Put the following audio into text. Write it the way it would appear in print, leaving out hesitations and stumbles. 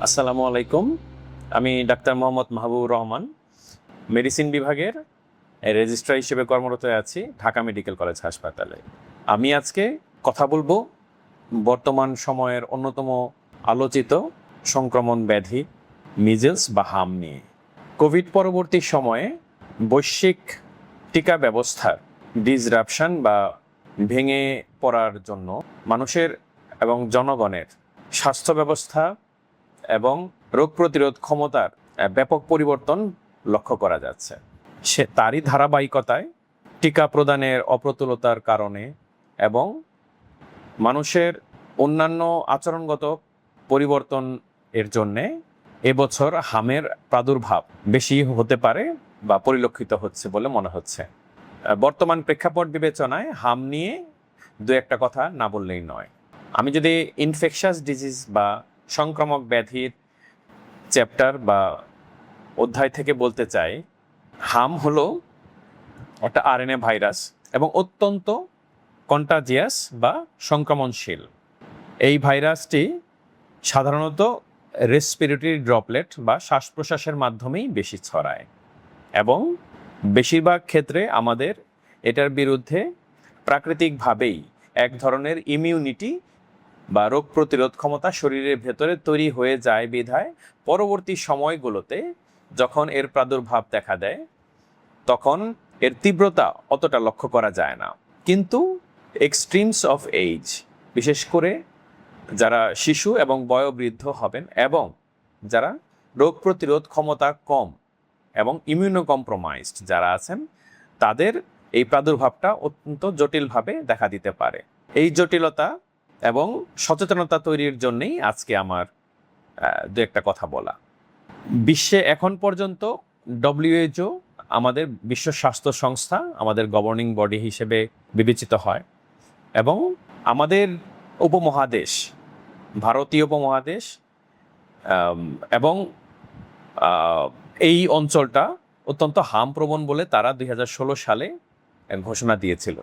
আসসালামু আলাইকুম। আমি ডাক্তার মোহাম্মদ মাহবুবুর রহমান, মেডিসিন বিভাগের রেজিস্ট্রার হিসেবে কর্মরত আছি ঢাকা মেডিকেল কলেজ হাসপাতালে। আমি আজকে কথা বলবো বর্তমান সময়ের অন্যতম আলোচিত সংক্রমণ ব্যাধি মিজেলস বা হাম নিয়ে। কোভিড পরবর্তী সময়ে বৈশ্বিক টিকা ব্যবস্থার ডিসরাপশন বা ভেঙে পড়ার জন্য মানুষের এবং জনগণের স্বাস্থ্য ব্যবস্থা এবং রোগ প্রতিরোধ ক্ষমতার ব্যাপক পরিবর্তন লক্ষ্য করা যাচ্ছে। তারই ধারাবাহিকতায় টিকা প্রদানের অপ্রতুলতার কারণে এবং মানুষের অন্যান্য আচরণগত পরিবর্তন এর জন্যে এবছর হামের প্রাদুর্ভাব বেশি হতে পারে বা পরিলক্ষিত হচ্ছে বলে মনে হচ্ছে। বর্তমান প্রেক্ষাপট বিবেচনায় হাম নিয়ে দু একটা কথা না বললেই নয়। আমি যদি ইনফেকশাস ডিজিজ বা সংক্রামক ব্যাধির চ্যাপ্টার বা অধ্যায় থেকে বলতে চাই, হাম হলো একটা আরএনএ ভাইরাস এবং অত্যন্ত কন্টাজিয়াস বা সংক্রমণশীল। এই ভাইরাসটি সাধারণত রেসপিরেটরি ড্রপলেট বা শ্বাস প্রশ্বাসের মাধ্যমেই বেশি ছড়ায় এবং বেশিরভাগ ক্ষেত্রে আমাদের এটার বিরুদ্ধে প্রাকৃতিকভাবেই এক ধরনের ইমিউনিটি বা রোগ প্রতিরোধ ক্ষমতা শরীরের ভেতরে তৈরি হয়ে যায় বিধায় পরবর্তী সময়গুলোতে যখন এর প্রাদুর্ভাব দেখা দেয় তখন এর তীব্রতা অতটা লক্ষ্য করা যায় না। কিন্তু এক্সট্রিমস অফ এইজ, বিশেষ করে যারা শিশু এবং বয়োবৃদ্ধ হবেন এবং যারা রোগ প্রতিরোধ ক্ষমতা কম এবং ইমিউনো কম্প্রোমাইজড যারা আছেন, তাদের এই প্রাদুর্ভাবটা অত্যন্ত জটিলভাবে দেখা দিতে পারে। এই জটিলতা এবং সচেতনতা তৈরির জন্যেই আজকে আমার দু একটা কথা বলা। বিশ্বে এখন পর্যন্ত WHO আমাদের বিশ্ব স্বাস্থ্য সংস্থা আমাদের গভর্নিং বডি হিসেবে বিবেচিত হয় এবং আমাদের উপমহাদেশ, ভারতীয় উপমহাদেশ এবং এই অঞ্চলটা অত্যন্ত হামপ্রবণ বলে তারা 2016 সালে ঘোষণা দিয়েছিল।